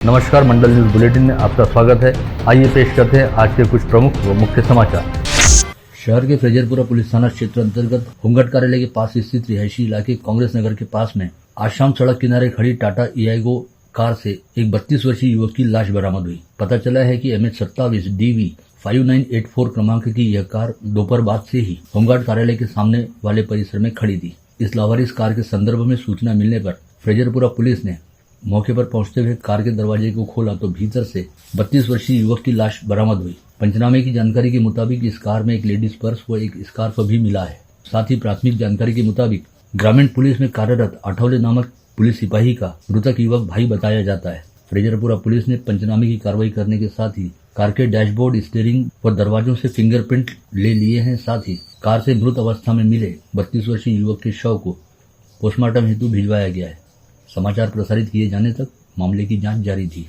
नमस्कार, मंडल news bulletin में आपका स्वागत है। आइए पेश करते हैं आज के कुछ प्रमुख व मुख्य समाचार। शहर के फ्रेजरपुरा पुलिस थाना क्षेत्र अंतर्गत होमगार्ड कार्यालय के पास स्थित रिहायशी इलाके कांग्रेस नगर के पास में आज शाम सड़क किनारे खड़ी टाटा ईआईगो कार से एक 32 वर्षीय युवक की लाश बरामद हुई। पता चला है कि MH27 DV 5984 क्रमांक की यह कार दोपहर बाद से ही होमगार्ड कार्यालय के सामने वाले परिसर में खड़ी थी। इस लावारिस कार के संदर्भ में सूचना मिलने पर फ्रेजरपुरा पुलिस ने मौके पर पहुंचते हुए कार के दरवाजे को खोला तो भीतर से 32 वर्षीय युवक की लाश बरामद हुई। पंचनामे की जानकारी के मुताबिक इस कार में एक लेडीज पर्स व एक स्कार्फ भी मिला है। साथ ही प्राथमिक जानकारी के मुताबिक ग्रामीण पुलिस में कार्यरत आठवले नामक पुलिस सिपाही का मृतक युवक भाई बताया जाता है। फ्रेजरपुरा पुलिस ने पंचनामे की कार्रवाई करने के साथ ही कार के डैशबोर्ड, स्टीयरिंग व दरवाजों से फिंगरप्रिंट ले लिए हैं। साथ ही कार से मृत अवस्था में मिले 32 वर्षीय युवक के शव को पोस्टमार्टम हेतु भिजवाया गया है। समाचार प्रसारित किए जाने तक मामले की जांच जारी थी।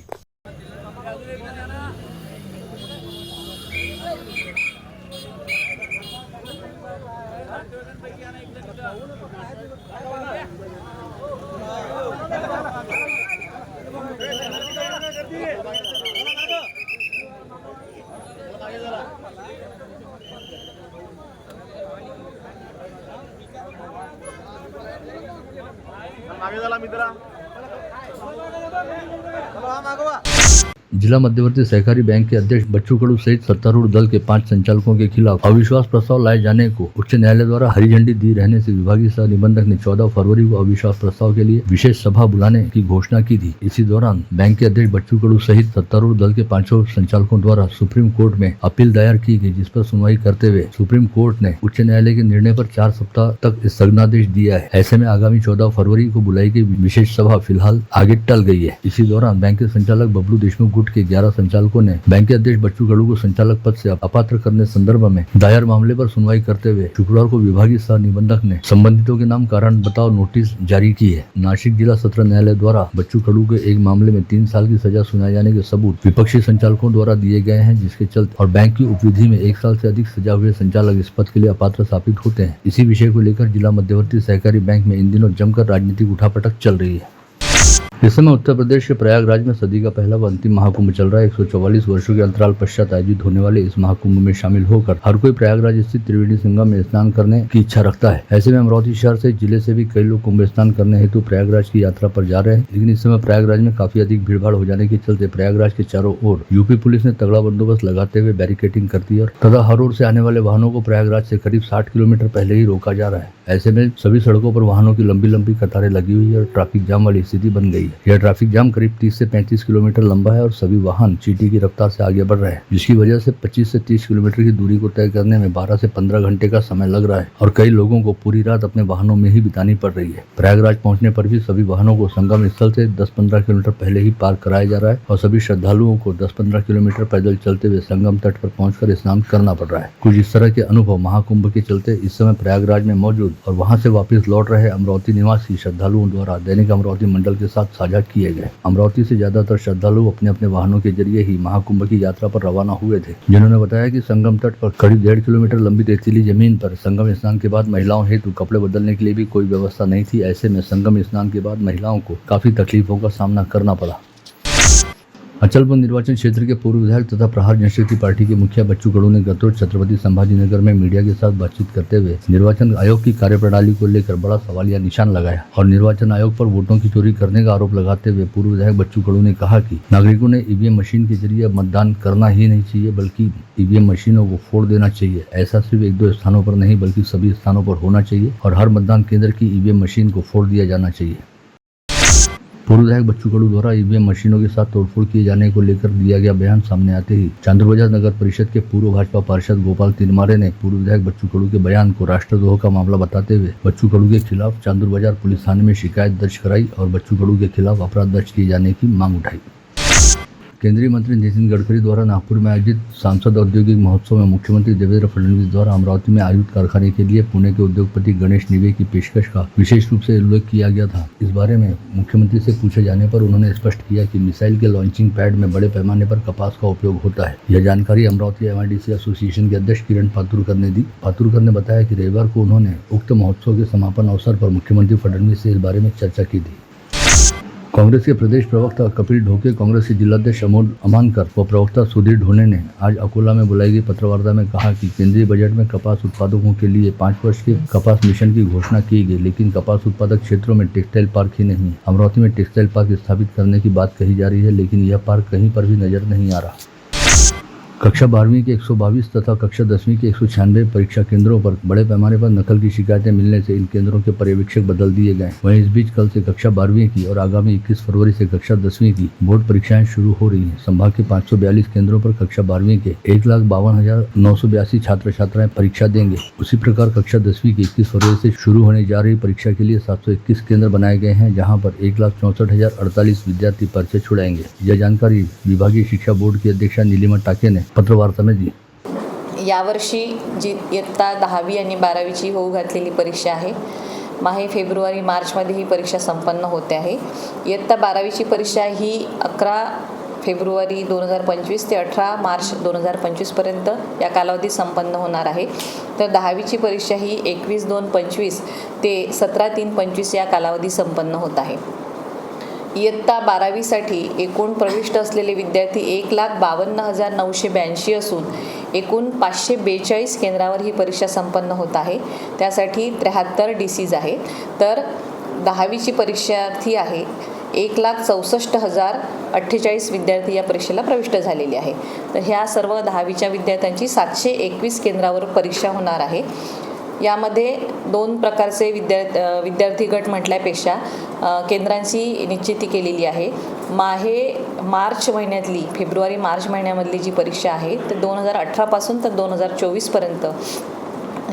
जिला मध्यवर्ती सहकारी बैंक के अध्यक्ष बच्चू कडू सहित सत्तारूढ़ दल के 5 संचालकों के खिलाफ अविश्वास प्रस्ताव लाए जाने को उच्च न्यायालय द्वारा हरी झंडी दी रहने से विभागीय सह निबंधक ने 14 फरवरी को अविश्वास प्रस्ताव के लिए विशेष सभा बुलाने की घोषणा की थी। इसी दौरान बैंक के अध्यक्ष बच्चू कडू सहित सत्तारूढ़ दल के 5 संचालकों द्वारा सुप्रीम कोर्ट में अपील दायर की गई, जिस पर सुनवाई करते हुए सुप्रीम कोर्ट ने उच्च न्यायालय के निर्णय पर 4 सप्ताह तक स्थगनादेश दिया है। ऐसे में आगामी 14 फरवरी को बुलाई गई विशेष सभा फिलहाल आगे टल गई है। इसी दौरान बैंक के संचालक बबलू देशमुख गुट के 11 संचालकों ने बैंक के अध्यक्ष बच्चू कडू को संचालक पद से अपात्र करने संदर्भ में दायर मामले पर सुनवाई करते हुए शुक्रवार को विभागीय सह निबंधक ने संबंधितों के नाम कारण बताओ नोटिस जारी की है। नासिक जिला सत्र न्यायालय द्वारा बच्चू कडू के एक मामले में 3 साल की सजा सुनाए जाने के सबूत विपक्षी संचालकों द्वारा दिए गए हैं, जिसके चलते और बैंक की उपविधि में 1 साल से अधिक सजा हुए संचालक इस पद के लिए अपात्र साबित होते हैं। इसी विषय को लेकर जिला मध्यवर्ती सहकारी बैंक में इन दिनों जमकर राजनीतिक उठापटक चल रही है। इस समय उत्तर प्रदेश के प्रयागराज में सदी का पहला व अंतिम महाकुंभ चल रहा है। 144 वर्षों के अंतराल पश्चात आयोजित होने वाले इस महाकुंभ में शामिल होकर हर कोई प्रयागराज स्थित त्रिवेणी संगम में स्नान करने की इच्छा रखता है। ऐसे में अमरावती शहर से जिले से भी कई लोग कुंभ स्नान करने हेतु प्रयागराज की यात्रा पर जा रहे हैं, लेकिन इस समय प्रयागराज में काफी अधिक भीड़भाड़ हो जाने के चलते प्रयागराज के चारों ओर यूपी पुलिस ने तगड़ा बंदोबस्त लगाते हुए बैरिकेडिंग कर दी और तथा हर ओर से आने वाले वाहनों को प्रयागराज से करीब 60 किलोमीटर पहले ही रोका जा रहा है। ऐसे में सभी सड़कों पर वाहनों की लंबी लंबी कतारें लगी हुई है और ट्रैफिक जाम वाली स्थिति बन गई है। यह ट्रैफिक जाम करीब 30 से 35 किलोमीटर लंबा है और सभी वाहन चींटी की रफ्तार से आगे बढ़ रहे हैं, जिसकी वजह से 25 से 30 किलोमीटर की दूरी को तय करने में 12 से 15 घंटे का समय लग रहा है और कई लोगों को पूरी रात अपने वाहनों में ही बितानी पड़ रही है। प्रयागराज पहुंचने पर भी सभी वाहनों को संगम स्थल से 10-15 किलोमीटर पहले ही पार कराया जा रहा है और सभी श्रद्धालुओं को 10-15 किलोमीटर पैदल चलते हुए संगम तट पर पहुंचकर स्नान करना पड़ रहा है। कुछ इस तरह के अनुभव महाकुंभ के चलते इस समय प्रयागराज में मौजूद और वहां से वापस लौट रहे अमरावती निवासी श्रद्धालुओं द्वारा दैनिक अमरावती मंडल के साथ साझा किए गए। अमरावती से ज्यादातर श्रद्धालु अपने अपने वाहनों के जरिए ही महाकुंभ की यात्रा पर रवाना हुए थे, जिन्होंने बताया कि संगम तट पर करीब 1.5 किलोमीटर लंबी रेतीली जमीन पर संगम स्नान के बाद महिलाओं हेतु कपड़े बदलने के लिए भी कोई व्यवस्था नहीं थी। ऐसे में संगम स्नान के बाद महिलाओं को काफी तकलीफों का सामना करना पड़ा। अचलपुर निर्वाचन क्षेत्र के पूर्व विधायक तथा प्रहार जनशक्ति पार्टी के मुखिया बच्चू कडू ने गत रोज छत्रपति संभाजीनगर में मीडिया के साथ बातचीत करते हुए निर्वाचन आयोग की कार्यप्रणाली को लेकर बड़ा सवालिया निशान लगाया और निर्वाचन आयोग पर वोटों की चोरी करने का आरोप लगाते हुए पूर्व विधायक बच्चू कडू ने कहा कि नागरिकों ने ईवीएम मशीन के जरिए मतदान करना ही नहीं चाहिए, बल्कि ईवीएम मशीनों को फोड़ देना चाहिए। ऐसा सिर्फ 1-2 स्थानों पर नहीं बल्कि सभी स्थानों पर होना चाहिए और हर मतदान केंद्र की ईवीएम मशीन को फोड़ दिया जाना चाहिए। पूर्व विधायक बच्चू कडू द्वारा ईवीएम मशीनों के साथ तोड़फोड़ किए जाने को लेकर दिया गया बयान सामने आते ही चांदूर बाजार नगर परिषद के पूर्व भाजपा पार्षद गोपाल तिनमारे ने पूर्व विधायक बच्चू कडू के बयान को राष्ट्रद्रोह का मामला बताते हुए बच्चू कडू के खिलाफ चांदूर बाजार पुलिस थाने में शिकायत दर्ज कराई और बच्चू कडू के खिलाफ अपराध दर्ज किए जाने की मांग उठाई। केंद्रीय मंत्री नितिन गडकरी द्वारा नागपुर में आयोजित सांसद औद्योगिक महोत्सव में मुख्यमंत्री देवेंद्र फडणवीस द्वारा अमरावती में आयुध कारखाने के लिए पुणे के उद्योगपति गणेश निवे की पेशकश का विशेष रूप से उल्लेख किया गया था। इस बारे में मुख्यमंत्री से पूछे जाने पर उन्होंने स्पष्ट किया कि मिसाइल के लॉन्चिंग पैड में बड़े पैमाने पर कपास का उपयोग होता है। यह जानकारी अमरावती MIDC एसोसिएशन के अध्यक्ष किरण पातुरकर ने दी। पातुरकर ने बताया कि रविवार को उन्होंने उक्त महोत्सव के समापन अवसर पर मुख्यमंत्री फडणवीस से इस बारे में चर्चा की थी। कांग्रेस के प्रदेश प्रवक्ता कपिल ढोके, कांग्रेस के जिलाध्यक्ष अमोल अमानकर व प्रवक्ता सुधीर ढोने ने आज अकोला में बुलाई गई पत्रवार्ता में कहा कि केंद्रीय बजट में कपास उत्पादकों के लिए 5 वर्ष के कपास मिशन की घोषणा की गई, लेकिन कपास उत्पादक क्षेत्रों में टेक्सटाइल पार्क ही नहीं। अमरावती में टेक्सटाइल पार्क स्थापित करने की बात कही जा रही है, लेकिन यह पार्क कहीं पर भी नजर नहीं आ रहा। कक्षा 12वीं के 122 तथा कक्षा 10वीं के 196 परीक्षा केंद्रों पर बड़े पैमाने पर नकल की शिकायतें मिलने से इन केंद्रों के पर्यवेक्षक बदल दिए गए। वहीं इस बीच कल से कक्षा 12वीं की और आगामी 21 फरवरी से कक्षा 10वीं की बोर्ड परीक्षाएं शुरू हो रही हैं। संभाग के 542 केंद्रों पर कक्षा 12वीं के 1,52,982 छात्र छात्राएं परीक्षा देंगे। उसी प्रकार कक्षा 10वीं की 21 फरवरी से शुरू होने जा रही परीक्षा के लिए 721 केंद्र बनाए गए हैं, जहाँ पर 1,64,048 विद्यार्थी पर्चे छुड़ाएंगे। यह जानकारी विभागीय शिक्षा बोर्ड की अध्यक्षा नीलिमा टाके ने पत्रवार्ता में दी। यावर्षी जी इयत्ता 10वी आणि 12वीची होऊ घातलेली परीक्षा आहे। माहे फेब्रुवारी मार्चमध्ये ही परीक्षा संपन्न होते आहे। इयत्ता 12वीची परीक्षा ही 11 फेब्रुवारी 2025 ते 18 मार्च 2025 पर्यंत या कालावधीत संपन्न होणार आहे। तर 10वीची परीक्षा ही 21/2/25 ते 17/3/25 या कालावधीत संपन्न होत आहे। इयत्ता 12वीसाठी एकूण प्रविष्ट असलेले विद्यार्थी 1,52,982 असून एकूण 542 केंद्रावर ही परीक्षा संपन्न होत आहे। त्यासाठी 73 DCs आहेत। तर 10वीची परीक्षार्थी आहे 1,64,048 विद्यार्थी या परीक्षेला प्रविष्ट झालेले आहे। तर ह्या सर्व 10वीच्या विद्यार्थ्यांची 721 केंद्रावर परीक्षा होणार आहे। यामध्ये 2 प्रकारचे विद्यार्थी गट म्हटल्यापेक्षा केंद्रांची निश्चिती केलेली आहे। मार्च महिन्यातली फेब्रुवारी मार्च महिन्यामधली जी परीक्षा आहे ते 2018 पासून तर 2024 पर्यंत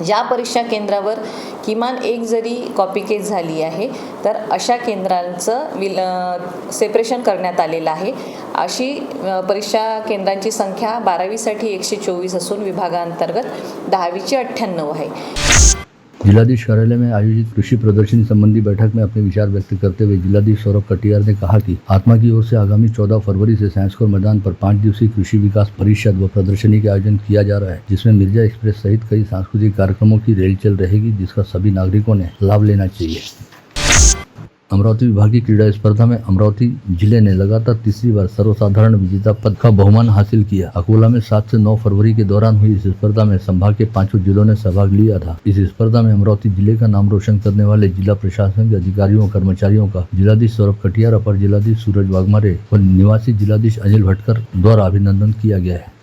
ज्या परीक्षा केंद्रावर किमान एक जरी कॉपी केस झाली आहे तर अशा केंद्रांचं सेपरेशन करण्यात आलेलं आहे। अशी परीक्षा केंद्रांची संख्या 12वीसाठी 124 असून विभागांतर्गत 10वीची 98 आहे। जिलाधीश कार्यालय में आयोजित कृषि प्रदर्शनी संबंधी बैठक में अपने विचार व्यक्त करते हुए जिलाधीश सौरभ कटियार ने कहा कि आत्मा की ओर से आगामी 14 फरवरी से साइंसकोर मैदान पर 5 दिवसीय कृषि विकास परिषद व प्रदर्शनी का आयोजन किया जा रहा है, जिसमें मिर्जा एक्सप्रेस सहित कई सांस्कृतिक कार्यक्रमों की रेल चल रहेगी, जिसका सभी नागरिकों ने लाभ लेना चाहिए। अमरावती विभागीय क्रीड़ा स्पर्धा में अमरावती जिले ने लगातार तीसरी बार सर्वसाधारण विजेता पद का बहुमान हासिल किया। अकोला में 7 से 9 फरवरी के दौरान हुई इस स्पर्धा में संभाग के 5 जिलों ने सहभाग लिया था। इस स्पर्धा में अमरावती जिले का नाम रोशन करने वाले जिला प्रशासन के अधिकारियों कर्मचारियों का जिलाधीश सौरभ कटियार, अपर जिलाधीश सूरज वाघमारे व निवासी जिलाधीश अनिल भटकर द्वारा अभिनंदन किया गया है।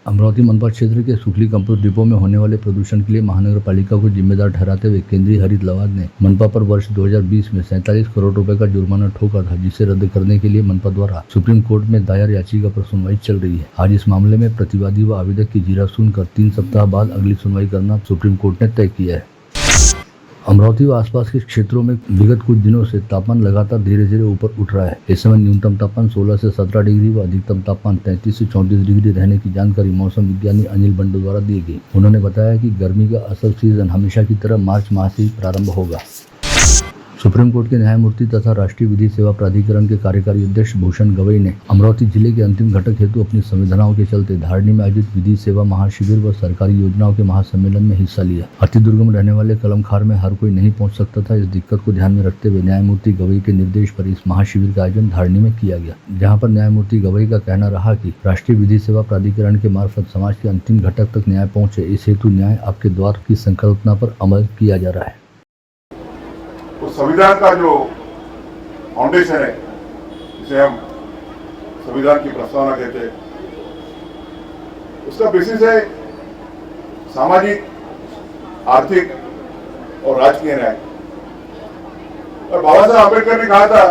अमरावती मनपा क्षेत्र के सुखली कंपोस्ट डिपो में होने वाले प्रदूषण के लिए महानगर पालिका को जिम्मेदार ठहराते हुए केंद्रीय हरित लवाद ने मनपा पर वर्ष 2020 में 47 करोड़ रुपए का जुर्माना ठोका था, जिसे रद्द करने के लिए मनपा द्वारा सुप्रीम कोर्ट में दायर याचिका पर सुनवाई चल रही है। आज इस मामले में प्रतिवादी व आवेदक की जीरा सुनकर 3 सप्ताह बाद अगली सुनवाई करना सुप्रीम कोर्ट ने तय किया है। अमरावती व आसपास के क्षेत्रों में विगत कुछ दिनों से तापमान लगातार धीरे धीरे ऊपर उठ रहा है। इस समय न्यूनतम तापमान 16 से 17 डिग्री व अधिकतम तापमान 33 से 34 डिग्री रहने की जानकारी मौसम विज्ञानी अनिल बंडल द्वारा दी गई। उन्होंने बताया कि गर्मी का असल सीजन हमेशा की तरह मार्च माह से ही प्रारंभ होगा। सुप्रीम कोर्ट के न्यायमूर्ति तथा राष्ट्रीय विधि सेवा प्राधिकरण के कार्यकारी अध्यक्ष भूषण गवई ने अमरावती जिले के अंतिम घटक हेतु अपनी संवेदनाओं के चलते धारणी में आयोजित विधि सेवा महाशिविर व सरकारी योजनाओं के महासम्मेलन में हिस्सा लिया। अति दुर्गम रहने वाले कलमखार में हर कोई नहीं पहुंच सकता था। इस दिक्कत को ध्यान में रखते हुए न्यायमूर्ति गवई के निर्देश पर इस महाशिविर का आयोजन धारणी में किया गया, जहाँ पर न्यायमूर्ति गवई का कहना रहा कि राष्ट्रीय विधि सेवा प्राधिकरण के मार्फत समाज के अंतिम घटक तक न्याय पहुंचे, इस हेतु न्याय आपके द्वार की संकल्पना पर अमल किया जा रहा है। तो संविधान का जो फाउंडेशन है, जिसे हम संविधान की प्रस्तावना कहते हैं, उसका बेसिस है सामाजिक, आर्थिक और राजकीय न्याय। और बाबा साहब आंबेडकर ने कहा था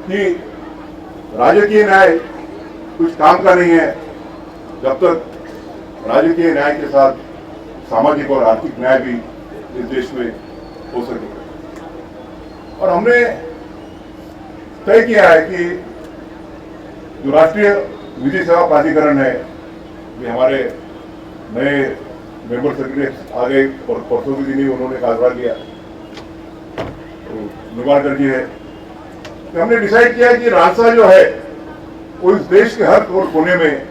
कि राजकीय न्याय कुछ काम का नहीं है जब तक राजकीय न्याय के साथ सामाजिक और आर्थिक न्याय भी इस देश में हो सके। और हमने तय किया है कि जो राष्ट्रीय विधि सेवा प्राधिकरण है, ये हमारे नए मेंबर सेक्रेटरी आ गए और परसों के दिन ही उन्होंने कार्यभार लिया, तो निवारकर जी है। तो हमने डिसाइड किया कि रास्ता जो है वो इस देश के हर कोने में,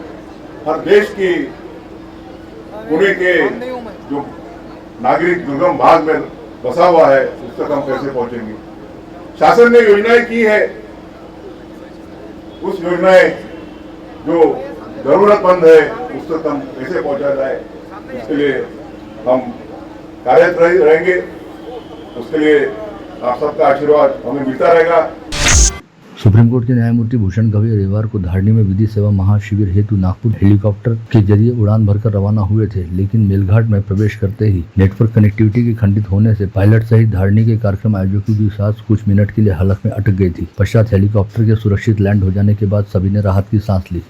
हर देश की कोने के जो नागरिक दुर्गम भाग में बसा हुआ है, उस तक हम कैसे पहुंचेंगे। शासन ने योजनाएं की है, उस योजनाएं जो जरूरतमंद है उस तक हम कैसे पहुंचा जाए, उसके लिए हम कार्यरत रहेंगे। उसके लिए आप सबका आशीर्वाद हमें मिलता रहेगा। सुप्रीम कोर्ट के न्यायमूर्ति भूषण गवई रविवार को धारनी में विधि सेवा महाशिविर हेतु नागपुर हेलीकॉप्टर के जरिए उड़ान भरकर रवाना हुए थे, लेकिन मेलघाट में प्रवेश करते ही नेटवर्क कनेक्टिविटी के खंडित होने से पायलट सहित धारनी के कार्यक्रम आयोजकों की सांस कुछ मिनट के लिए हलक में अटक गई थी। पश्चात हेलीकॉप्टर के सुरक्षित लैंड हो जाने के बाद सभी ने राहत की सांस ली।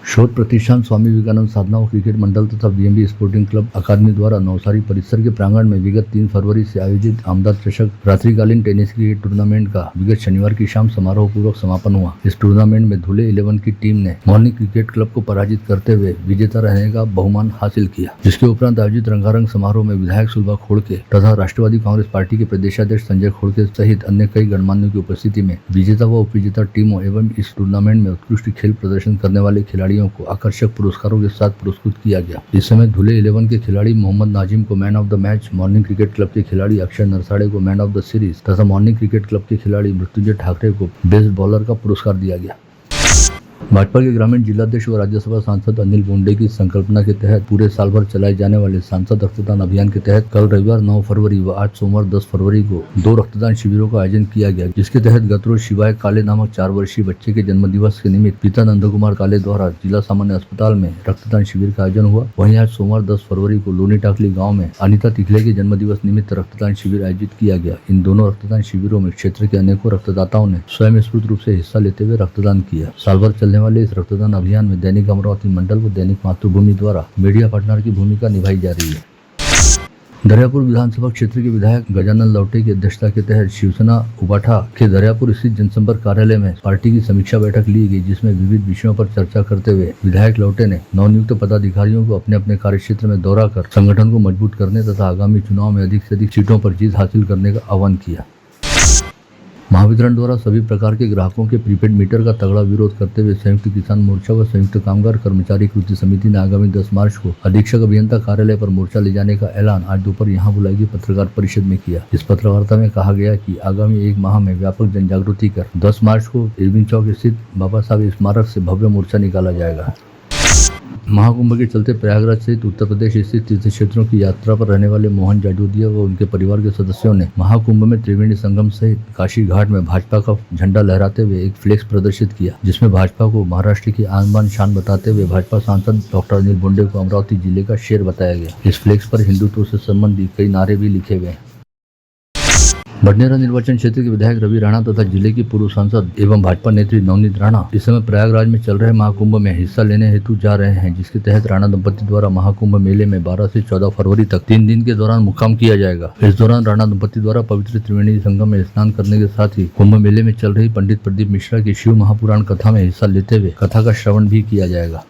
शोध प्रतिष्ठान स्वामी विवेकानंद साधना और क्रिकेट मंडल तथा बीएमबी स्पोर्टिंग क्लब अकादमी द्वारा नवसारी परिसर के प्रांगण में विगत 3 फरवरी से आयोजित आमदार चषक रात्रिकालीन टेनिस क्रिकेट टूर्नामेंट का विगत शनिवार की शाम समारोह पूर्वक समापन हुआ। इस टूर्नामेंट में धुले 11 की टीम ने मॉर्निंग क्रिकेट क्लब को पराजित करते हुए विजेता रहने का बहुमान हासिल किया, जिसके उपरांत आयोजित रंगारंग समारोह में विधायक सुलभा खोड़के तथा राष्ट्रवादी कांग्रेस पार्टी के प्रदेशाध्यक्ष संजय खोड़के सहित अन्य कई गणमान्यों की उपस्थिति में विजेता व उपविजेता टीमों एवं इस टूर्नामेंट में उत्कृष्ट खेल प्रदर्शन करने वाले खिलाड़ियों को आकर्षक पुरस्कारों के साथ पुरस्कृत किया गया। इस समय धुले 11 के खिलाड़ी मोहम्मद नाजिम को man of the match, morning cricket club के खिलाड़ी अक्षय नरसाड़े को मैन ऑफ द सीरीज तथा मॉर्निंग क्रिकेट क्लब के खिलाड़ी मृत्युंजय ठाकरे को बेस्ट बॉलर का पुरस्कार दिया गया। भाजपा के ग्रामीण जिलाध्यक्ष व राज्यसभा सांसद अनिल बोंडे की संकल्पना के तहत पूरे साल भर चलाए जाने वाले सांसद रक्तदान अभियान के तहत कल रविवार 9 फरवरी व आज सोमवार 10 फरवरी को 2 रक्तदान शिविरों का आयोजन किया गया, जिसके तहत गत रोज शिवाय काले नामक 4 वर्षीय बच्चे के जन्मदिवस के निमित्त पिता नंद कुमार काले द्वारा जिला सामान्य अस्पताल में रक्तदान शिविर का आयोजन हुआ। वहीं आज सोमवार 10 फरवरी को लोनी टाकली गाँव में अनिता तिखले के जन्मदिवस निमित्त रक्तदान शिविर आयोजित किया गया। इन दोनों रक्तदान शिविरों में क्षेत्र के अनेकों रक्तदाताओं ने स्वयं स्फूर्त रूप से हिस्सा लेते हुए रक्तदान किया। साल भर चलने वाले इस रक्तदान अभियान में दैनिक अमरावती मंडल व दैनिक मातृभूमि द्वारा मीडिया पार्टनर की भूमिका निभाई जा रही है। दरियापुर विधानसभा क्षेत्र के विधायक गजानन लवटे की अध्यक्षता के तहत शिवसेना उबाठा के दरियापुर स्थित जनसंपर्क कार्यालय में पार्टी की समीक्षा बैठक ली गई, जिसमें विविध विषयों पर चर्चा करते हुए विधायक लवटे ने नवनियुक्त पदाधिकारियों को अपने अपने कार्यक्षेत्र में दौरा कर संगठन को मजबूत करने तथा आगामी चुनाव में अधिक से अधिक सीटों पर जीत हासिल करने का आह्वान किया। महावितरण द्वारा सभी प्रकार के ग्राहकों के प्रीपेड मीटर का तगड़ा विरोध करते हुए संयुक्त किसान मोर्चा व संयुक्त कामगार कर्मचारी कृति समिति ने आगामी 10 मार्च को अधीक्षक अभियंता कार्यालय पर मोर्चा ले जाने का ऐलान आज दोपहर यहां बुलाई गई पत्रकार परिषद में किया। इस पत्रवार्ता में कहा गया कि आगामी 1 माह में व्यापक जन जागृति कर 10 मार्च को इरविन चौक स्थित बाबा साहब स्मारक से भव्य मोर्चा निकाला जाएगा। महाकुंभ के चलते प्रयागराज सहित उत्तर प्रदेश स्थित तीर्थ क्षेत्रों की यात्रा पर रहने वाले मोहन जाजोदिया व उनके परिवार के सदस्यों ने महाकुंभ में त्रिवेणी संगम सहित काशी घाट में भाजपा का झंडा लहराते हुए एक फ्लेक्स प्रदर्शित किया, जिसमें भाजपा को महाराष्ट्र की आन बान शान बताते हुए भाजपा सांसद डॉक्टर अनिल बोंडे को अमरावती जिले का शेर बताया गया। इस फ्लेक्स पर हिंदुत्व से संबंधित कई नारे भी लिखे गए। बडनेरा निर्वाचन क्षेत्र के विधायक रवि राणा तथा जिले की पूर्व सांसद एवं भाजपा नेत्री नवनीत राणा इस समय प्रयागराज में चल रहे महाकुंभ में हिस्सा लेने हेतु जा रहे हैं, जिसके तहत राणा दंपति द्वारा महाकुंभ मेले में 12 से 14 फरवरी तक 3 दिन के दौरान मुक्काम किया जाएगा। इस दौरान राणा दंपति द्वारा पवित्र त्रिवेणी संगम में स्नान करने के साथ ही कुंभ मेले में चल रही पंडित प्रदीप मिश्रा की शिव महापुराण कथा में हिस्सा लेते हुए कथा का श्रवण भी किया जाएगा।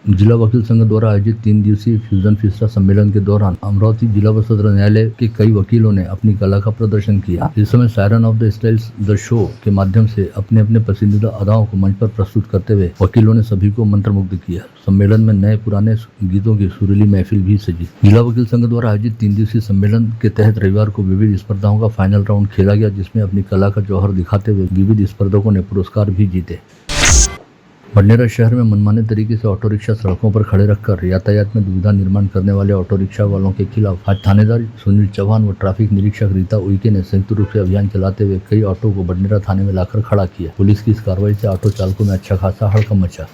जिला वकील संघ द्वारा आयोजित 3 दिवसीय फ्यूजन फिस्टा सम्मेलन के दौरान अमरावती जिला व सत्र न्यायालय के कई वकीलों ने अपनी कला का प्रदर्शन किया। इस समय siren of the styles the show के माध्यम से अपने अपने पसंदीदा अदाओं को मंच पर प्रस्तुत करते हुए वकीलों ने सभी को मंत्रमुग्ध किया। सम्मेलन में नए पुराने गीतों की सुरीली महफिल भी सजी। जिला वकील संघ द्वारा आयोजित 3 दिवसीय सम्मेलन के तहत रविवार को विविध स्पर्धाओं का फाइनल राउंड खेला गया, जिसमें अपनी कला का जौहर दिखाते हुए विविध स्पर्धकों ने पुरस्कार भी जीते। बडनेरा शहर में मनमाने तरीके से ऑटो रिक्शा सड़कों पर खड़े रखकर यातायात में दुविधा निर्माण करने वाले ऑटो रिक्शा वालों के खिलाफ आज थानेदार सुनील चौहान व ट्रैफिक निरीक्षक रीता उइके ने संयुक्त रूप से अभियान चलाते हुए कई ऑटो को बडनेरा थाने में लाकर खड़ा किया। पुलिस की इस कार्रवाई से ऑटो चालकों में अच्छा खासा हड़कंप मचा।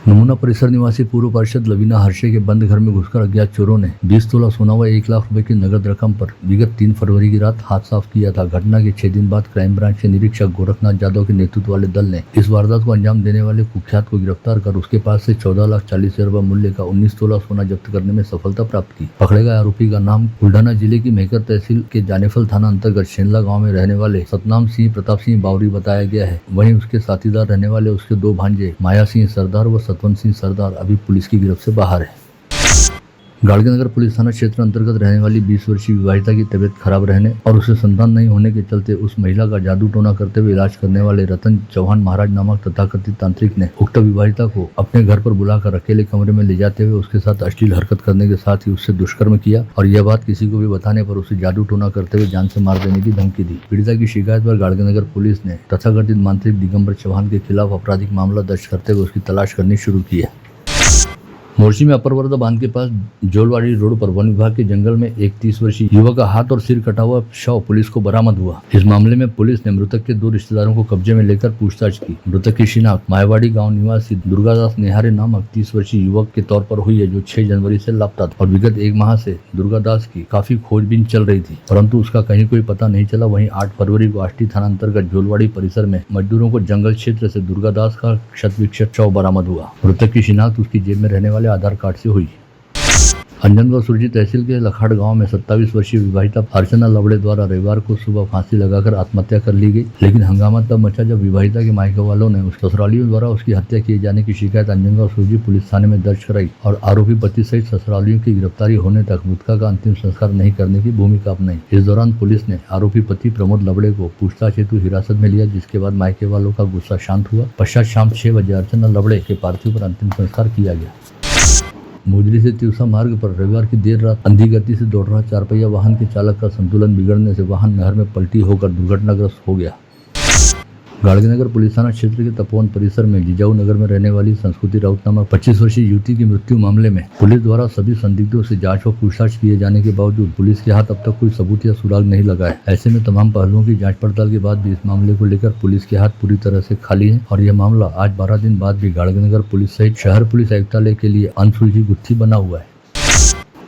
नमूना परिसर निवासी पूर्व पार्षद लवीना हर्षे के बंद घर में घुसकर अज्ञात चोरों ने 20 तोला सोना व 1 लाख रुपए की नगद रकम पर विगत 3 फरवरी की रात हाथ साफ किया था। घटना के 6 दिन बाद क्राइम ब्रांच के निरीक्षक गोरखनाथ यादव के नेतृत्व वाले दल ने इस वारदात को अंजाम देने वाले कुख्यात को गिरफ्तार कर उसके पास से 14,40,000 रुपए मूल्य का 19 तोला सोना जब्त करने में सफलता प्राप्त की। पकड़े गए आरोपी का नाम बुल्ढाना जिले की मेहकर तहसील के जानेफल थाना अंतर्गत शेंदला गाँव में रहने वाले सतनाम सिंह प्रताप सिंह बावरी बताया गया है। वहीं उसके साथीदार रहने वाले उसके 2 भांजे माया सिंह सरदार व सतवंत सिंह सरदार अभी पुलिस की गिरफ्त से बाहर है। गाड़गेनगर पुलिस थाना क्षेत्र अंतर्गत रहने वाली 20 वर्षीय विवाहिता की तबीयत खराब रहने और उसे संतान नहीं होने के चलते उस महिला का जादू टोना करते हुए इलाज करने वाले रतन चौहान महाराज नामक तथाकथित तांत्रिक ने उक्त विवाहिता को अपने घर पर बुलाकर अकेले कमरे में ले जाते हुए उसके साथ अश्लील हरकत करने के साथ ही उससे दुष्कर्म किया और यह बात किसी को भी बताने पर उसे जादू टोना करते हुए जान से मार देने की धमकी दी। पीड़िता की शिकायत पर गाड़गेनगर पुलिस ने तथाकथित मांत्रिक दिगंबर चौहान के खिलाफ आपराधिक मामला दर्ज करते हुए उसकी तलाश करनी शुरू की है। मोर्शी में अपर वर्धा बांध के पास जोलवाड़ी रोड पर वन विभाग के जंगल में एक 30 वर्षीय युवक का हाथ और सिर कटा हुआ शव पुलिस को बरामद हुआ। इस मामले में पुलिस ने मृतक के 2 रिश्तेदारों को कब्जे में लेकर पूछताछ की। मृतक की शिनाख्त मायवाड़ी गांव निवासी दुर्गादास नेहारे नामक 30 वर्षीय युवक के तौर पर हुई है, जो 6 जनवरी से लापता था और विगत 1 माह से दुर्गादास की काफी खोजबीन चल रही थी, परंतु उसका कहीं कोई पता नहीं चला। वहीं 8 फरवरी को आष्टी थाना अंतर्गत जोलवाड़ी परिसर में मजदूरों को जंगल क्षेत्र से दुर्गादास का क्षत विक्षत शव बरामद हुआ। मृतक की शिनाख्त उसकी जेब में रहने वाले आधार कार्ड से हुई। अंजनगांव सुरजी तहसील के लखाड़ गांव में 27 वर्षीय विवाहिता अर्चना लवड़े द्वारा रविवार को सुबह फांसी लगाकर आत्महत्या कर ली गई, लेकिन हंगामा तब मचा जब विवाहिता के मायके वालों ने उस ससुरालियों द्वारा उसकी हत्या किए जाने की शिकायत अंजनगांव सुरजी पुलिस थाने में दर्ज कराई और आरोपी पति सहित ससुरालियों की गिरफ्तारी होने तक मृतका का अंतिम संस्कार नहीं करने की भूमिका अपनाई। इस दौरान पुलिस ने आरोपी पति प्रमोद लवड़े को पूछताछ हेतु हिरासत में लिया, जिसके बाद मायके वालों का गुस्सा शांत हुआ। पश्चात शाम 6 बजे अर्चना लवड़े के पार्थिव पर अंतिम संस्कार किया गया। मुजरी से तिवसा मार्ग पर रविवार की देर रात अंधी गति से दौड़ रहा 4 पहिया वाहन के चालक का संतुलन बिगड़ने से वाहन नहर में पलटी होकर दुर्घटनाग्रस्त हो गया। गाड़गेनगर पुलिस थाना क्षेत्र के तपोवन परिसर में जिजाऊ नगर में रहने वाली संस्कृति राउत नामक 25 वर्षीय युवती की मृत्यु मामले में पुलिस द्वारा सभी संदिग्धों से जांच व पूछताछ किए जाने के बावजूद पुलिस के हाथ अब तक कोई सबूत या सुराग नहीं लगा है। ऐसे में तमाम पहलुओं की जांच पड़ताल के बाद भी इस मामले को लेकर पुलिस के हाथ पूरी तरह से खाली है और यह मामला आज 12 दिन बाद भी गाड़गेनगर पुलिस सहित शहर पुलिस आयुक्तालय के लिए अनसुलझी गुत्थी बना हुआ है।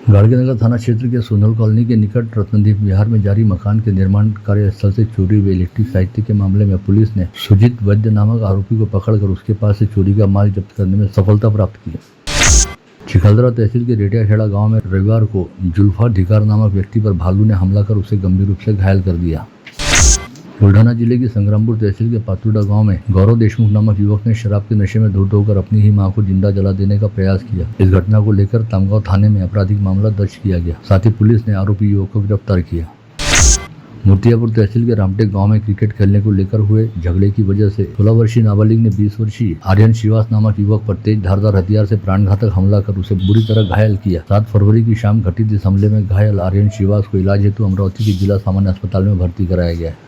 गाड़गेनगर थाना क्षेत्र के सोनल कॉलोनी के निकट रत्नदीप विहार में जारी मकान के निर्माण कार्यस्थल से चोरी हुए इलेक्ट्रिक साहित्य के मामले में पुलिस ने सुजीत वैद्य नामक आरोपी को पकड़कर उसके पास से चोरी का माल जब्त करने में सफलता प्राप्त की। चिखलदरा तहसील के रेटियाखेड़ा गांव में रविवार को जुल्फा ढिकार नामक व्यक्ति पर भालू ने हमला कर उसे गंभीर रूप से घायल कर दिया। बुल्ढाना जिले की संग्रामपुर तहसील के पातुड़ा गांव में गौरव देशमुख नामक युवक ने शराब के नशे में धो धोकर अपनी ही मां को जिंदा जला देने का प्रयास किया। इस घटना को लेकर तामगांव थाने में आपराधिक मामला दर्ज किया गया। साथ ही पुलिस ने आरोपी युवक को गिरफ्तार किया। मोतियापुर तहसील के रामटेक गांव में क्रिकेट खेलने को लेकर हुए झगड़े की वजह से 16 वर्षीय नाबालिग ने 20 वर्षीय आर्यन श्रीवास नामक युवक पर तेज धारदार हथियार से प्राणघातक हमला कर उसे बुरी तरह घायल किया। 7 फरवरी की शाम घटित इस हमले में घायल आर्यन श्रीवास को इलाज हेतु अमरावती के जिला सामान्य अस्पताल में भर्ती कराया गया है।